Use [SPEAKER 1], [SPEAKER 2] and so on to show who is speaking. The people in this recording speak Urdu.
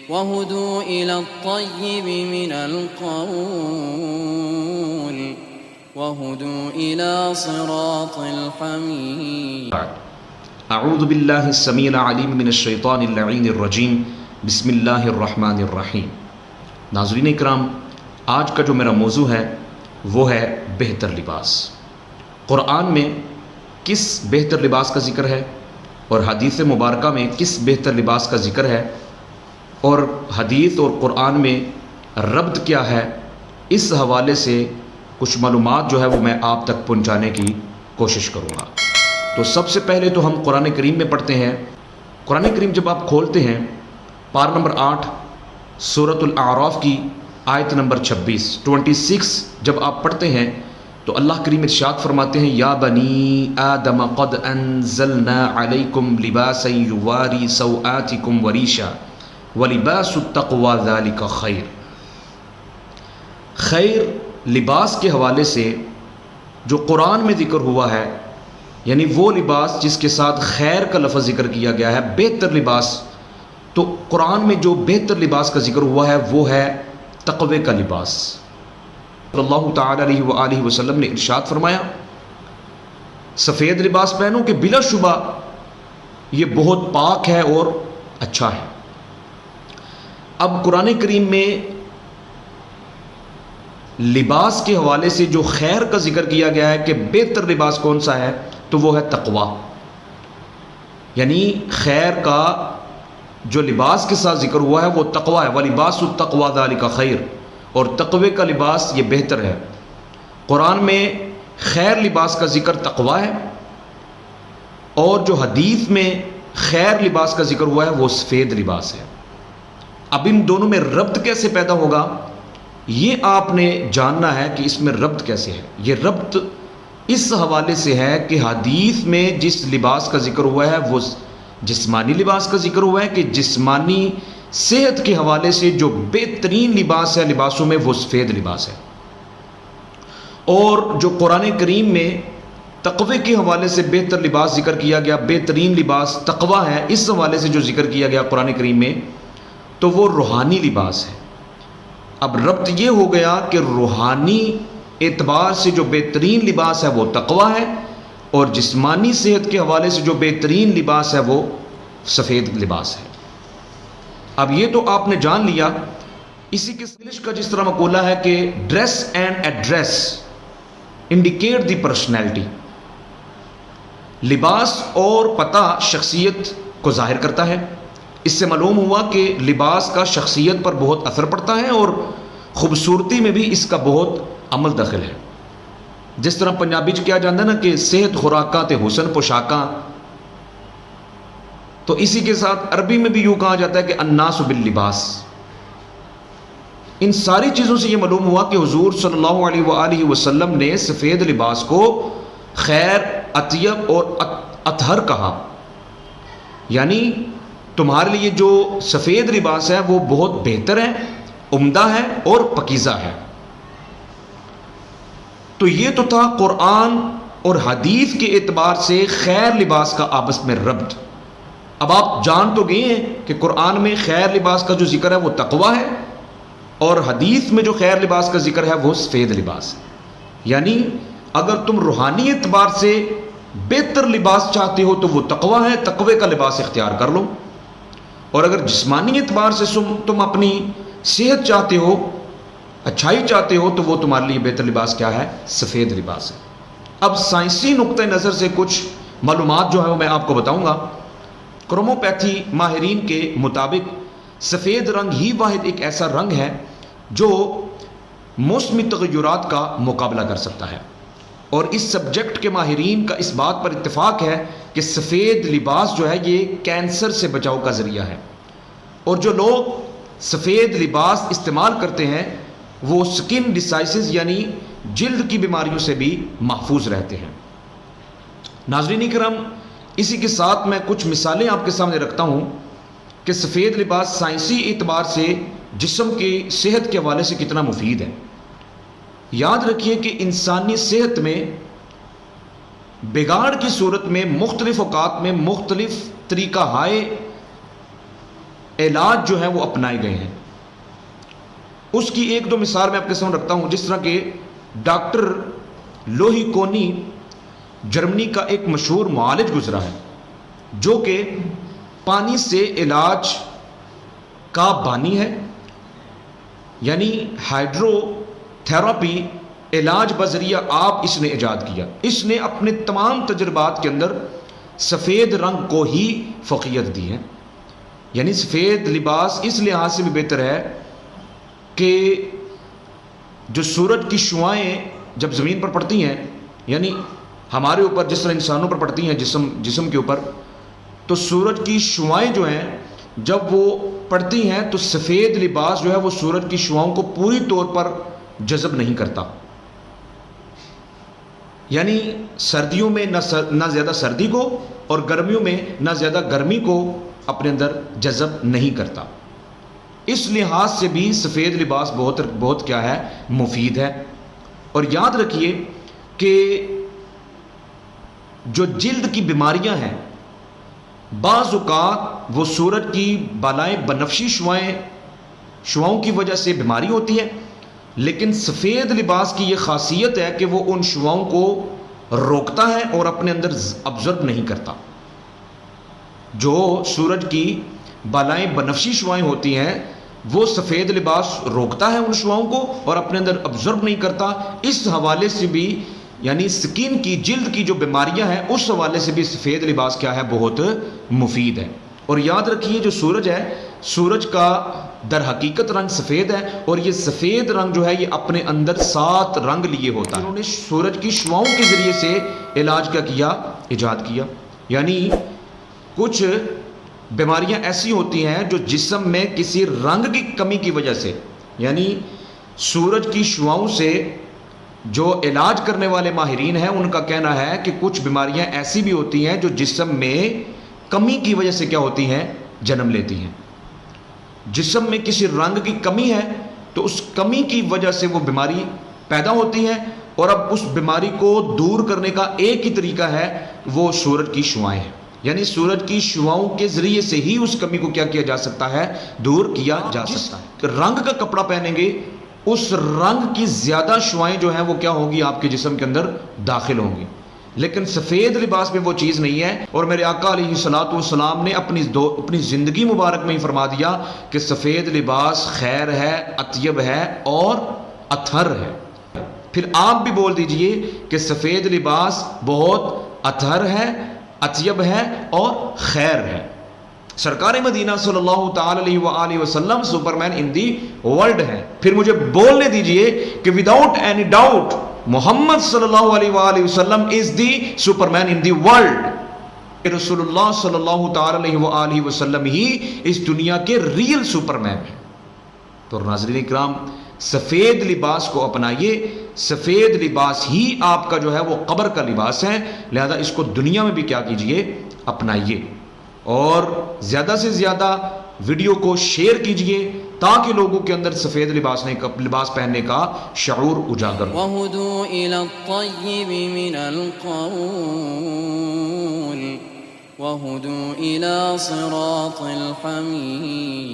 [SPEAKER 1] وهدوا إلى الطيب من القول وهدوا إلى صراط الحميد.
[SPEAKER 2] اعوذ باللہ السمیع العلیم من الشیطان اللعین الرجیم. بسم اللہ الرحمن الرحیم. ناظرین اکرام، آج کا جو میرا موضوع ہے وہ ہے بہتر لباس. قرآن میں کس بہتر لباس کا ذکر ہے اور حدیث مبارکہ میں کس بہتر لباس کا ذکر ہے، اور حدیث اور قرآن میں ربط کیا ہے، اس حوالے سے کچھ معلومات جو ہے وہ میں آپ تک پہنچانے کی کوشش کروں گا. تو سب سے پہلے تو ہم قرآن کریم میں پڑھتے ہیں. قرآن کریم جب آپ کھولتے ہیں پارہ نمبر 8 سورۃ الاعراف کی آیت نمبر 26 جب آپ پڑھتے ہیں تو اللہ کریم ارشاد فرماتے ہیں یا بنی آدم قد انزلنا علیکم لباسا یواری سوآتکم وریشا ولباس التقوی ذالک خیر. خیر لباس کے حوالے سے جو قرآن میں ذکر ہوا ہے، یعنی وہ لباس جس کے ساتھ خیر کا لفظ ذکر کیا گیا ہے، بہتر لباس، تو قرآن میں جو بہتر لباس کا ذکر ہوا ہے وہ ہے تقوی کا لباس. صلی اللہ تعالی علیہ وآلہ وسلم نے ارشاد فرمایا سفید لباس پہنو کہ بلا شبہ یہ بہت پاک ہے اور اچھا ہے. اب قرآن کریم میں لباس کے حوالے سے جو خیر کا ذکر کیا گیا ہے کہ بہتر لباس کون سا ہے، تو وہ ہے تقوی. یعنی خیر کا جو لباس کے ساتھ ذکر ہوا ہے وہ تقوی ہے. وَلِبَاسُ التَّقْوَى ذَلِكَ خَيْرٌ، اور تقوی کا لباس یہ بہتر ہے. قرآن میں خیر لباس کا ذکر تقوی ہے، اور جو حدیث میں خیر لباس کا ذکر ہوا ہے وہ سفید لباس ہے. اب ان دونوں میں ربط کیسے پیدا ہوگا، یہ آپ نے جاننا ہے کہ اس میں ربط کیسے ہے. یہ ربط اس حوالے سے ہے کہ حدیث میں جس لباس کا ذکر ہوا ہے وہ جسمانی لباس کا ذکر ہوا ہے کہ جسمانی صحت کے حوالے سے جو بہترین لباس ہے لباسوں میں وہ سفید لباس ہے. اور جو قرآن کریم میں تقوی کے حوالے سے بہتر لباس ذکر کیا گیا، بہترین لباس تقوی ہے، اس حوالے سے جو ذکر کیا گیا قرآن کریم میں، تو وہ روحانی لباس ہے. اب ربط یہ ہو گیا کہ روحانی اعتبار سے جو بہترین لباس ہے وہ تقوی ہے، اور جسمانی صحت کے حوالے سے جو بہترین لباس ہے وہ سفید لباس ہے. اب یہ تو آپ نے جان لیا. اسی کے انگلش کا جس طرح مقولہ ہے کہ dress and address indicate the personality, لباس اور پتہ شخصیت کو ظاہر کرتا ہے. اس سے معلوم ہوا کہ لباس کا شخصیت پر بہت اثر پڑتا ہے اور خوبصورتی میں بھی اس کا بہت عمل دخل ہے. جس طرح پنجابی کیا جاتا ہے نا کہ صحت خوراکاں تے حسن پوشاکاں، تو اسی کے ساتھ عربی میں بھی یوں کہا جاتا ہے کہ الناس باللباس. ان ساری چیزوں سے یہ معلوم ہوا کہ حضور صلی اللہ علیہ وآلہ وسلم نے سفید لباس کو خیر، اطیب اور اطہر کہا. یعنی تمہارے لیے جو سفید لباس ہے وہ بہت بہتر ہے، عمدہ ہے اور پاکیزہ ہے. تو یہ تو تھا قرآن اور حدیث کے اعتبار سے خیر لباس کا آپس میں ربط. اب آپ جان تو گئے ہیں کہ قرآن میں خیر لباس کا جو ذکر ہے وہ تقوی ہے، اور حدیث میں جو خیر لباس کا ذکر ہے وہ سفید لباس ہے. یعنی اگر تم روحانی اعتبار سے بہتر لباس چاہتے ہو تو وہ تقوی ہے، تقوی کا لباس اختیار کر لو. اور اگر جسمانی اعتبار سے تم اپنی صحت چاہتے ہو، اچھائی چاہتے ہو، تو وہ تمہارے لیے بہتر لباس کیا ہے، سفید لباس ہے. اب سائنسی نقطۂ نظر سے کچھ معلومات جو ہے وہ میں آپ کو بتاؤں گا. کروموپیتھی ماہرین کے مطابق سفید رنگ ہی واحد ایک ایسا رنگ ہے جو موسمی تغیرات کا مقابلہ کر سکتا ہے. اور اس سبجیکٹ کے ماہرین کا اس بات پر اتفاق ہے کہ سفید لباس جو ہے یہ کینسر سے بچاؤ کا ذریعہ ہے. اور جو لوگ سفید لباس استعمال کرتے ہیں وہ سکن ڈیسائسز یعنی جلد کی بیماریوں سے بھی محفوظ رہتے ہیں. ناظرین کرام، اسی کے ساتھ میں کچھ مثالیں آپ کے سامنے رکھتا ہوں کہ سفید لباس سائنسی اعتبار سے جسم کی صحت کے حوالے سے کتنا مفید ہے. یاد رکھیے کہ انسانی صحت میں بگاڑ کی صورت میں مختلف اوقات میں مختلف طریقہ ہائے علاج جو ہے وہ اپنائے گئے ہیں۔ اس کی ایک دو مثال میں آپ کے سامنے رکھتا ہوں، جس طرح کہ ڈاکٹر لوہی کونی جرمنی کا ایک مشہور معالج گزرا ہے، جو کہ پانی سے علاج کا بانی ہے، یعنی ہائیڈرو تھراپی، علاج بذریعہ آپ اس نے ایجاد کیا۔ اس نے اپنے تمام تجربات کے اندر سفید رنگ کو ہی فوقیت دی ہے، یعنی سفید لباس اس لحاظ سے بھی بہتر ہے کہ جو سورج کی شعاعیں جب زمین پر پڑتی ہیں، یعنی ہمارے اوپر جس طرح انسانوں پر پڑتی ہیں جسم کے اوپر، تو سورج کی شعاعیں جو ہیں جب وہ پڑتی ہیں تو سفید لباس جو ہے وہ سورج کی شعاؤں کو پوری طور پر جذب نہیں کرتا، یعنی سردیوں میں نہ زیادہ سردی کو اور گرمیوں میں نہ زیادہ گرمی کو اپنے اندر جذب نہیں کرتا۔ اس لحاظ سے بھی سفید لباس بہت بہت کیا ہے، مفید ہے۔ اور یاد رکھیے کہ جو جلد کی بیماریاں ہیں، بعض اوقات وہ سورج کی بالائیں بنفشی شعاؤں کی وجہ سے بیماری ہوتی ہے، لیکن سفید لباس کی یہ خاصیت ہے کہ وہ ان شعاؤں کو روکتا ہے اور اپنے اندر ابزرو نہیں کرتا۔ جو سورج کی بالائیں بنفشی شعاعیں ہوتی ہیں وہ سفید لباس روکتا ہے ان شعاؤں کو اور اپنے اندر ابزرو نہیں کرتا۔ اس حوالے سے بھی، یعنی سکین کی، جلد کی جو بیماریاں ہیں، اس حوالے سے بھی سفید لباس کیا ہے، بہت مفید ہے۔ اور یاد رکھیے جو سورج ہے، سورج کا در حقیقت رنگ سفید ہے، اور یہ سفید رنگ جو ہے یہ اپنے اندر 7 رنگ لیے ہوتا ہے۔ انہوں نے سورج کی شعاؤں کے ذریعے سے علاج کیا، ایجاد کیا۔ یعنی کچھ بیماریاں ایسی ہوتی ہیں جو جسم میں کسی رنگ کی کمی کی وجہ سے، یعنی سورج کی شعاؤں سے جو علاج کرنے والے ماہرین ہیں ان کا کہنا ہے کہ کچھ بیماریاں ایسی بھی ہوتی ہیں جو جسم میں کمی کی وجہ سے کیا ہوتی ہیں، جنم لیتی ہیں۔ جسم میں کسی رنگ کی کمی ہے تو اس کمی کی وجہ سے وہ بیماری پیدا ہوتی ہے، اور اب اس بیماری کو دور کرنے کا ایک ہی طریقہ ہے، وہ سورج کی شعاعیں ہیں۔ یعنی سورج کی شعاؤں کے ذریعے سے ہی اس کمی کو کیا جا سکتا ہے، دور کیا جا سکتا ہے۔ کہ رنگ کا کپڑا پہنیں گے اس رنگ کی زیادہ شعاعیں جو ہیں وہ کیا ہوگی، آپ کے جسم کے اندر داخل ہوں گی، لیکن سفید لباس میں وہ چیز نہیں ہے۔ اور میرے آقا علیہ الصلوۃ والسلام نے اپنی زندگی مبارک میں ہی فرما دیا کہ سفید لباس خیر ہے، اطیب ہے اور اطہر ہے۔ پھر آپ بھی بول دیجئے کہ سفید لباس بہت اطہر ہے، اطیب ہے اور خیر ہے۔ سرکار مدینہ صلی اللہ تعالی علیہ وآلہ وسلم سپرمین ان دی ورلڈ ہے۔ پھر مجھے بولنے دیجئے کہ وداؤٹ اینی ڈاؤٹ محمد صلی اللہ علیہ وآلہ وسلم از دی سپرمین ان دی ورلڈ۔ رسول اللہ صلی اللہ تعالی علیہ وآلہ وسلم ہی اس دنیا کے ریل سپرمین ہیں۔ تو ناظرین اکرام، سفید لباس کو اپنائیے، سفید لباس ہی آپ کا جو ہے وہ قبر کا لباس ہے، لہذا اس کو دنیا میں بھی کیا کیجئے، اپنائیے، اور زیادہ سے زیادہ ویڈیو کو شیئر کیجئے تاکہ لوگوں کے اندر سفید لباس پہننے کا شعور اجاگر ہو۔
[SPEAKER 1] وَهُدُوا إِلَى الطَّيِّبِ مِنَ الْقَوْلِ وَهُدُوا إِلَى صِرَاطِ الْحَمِيدِ۔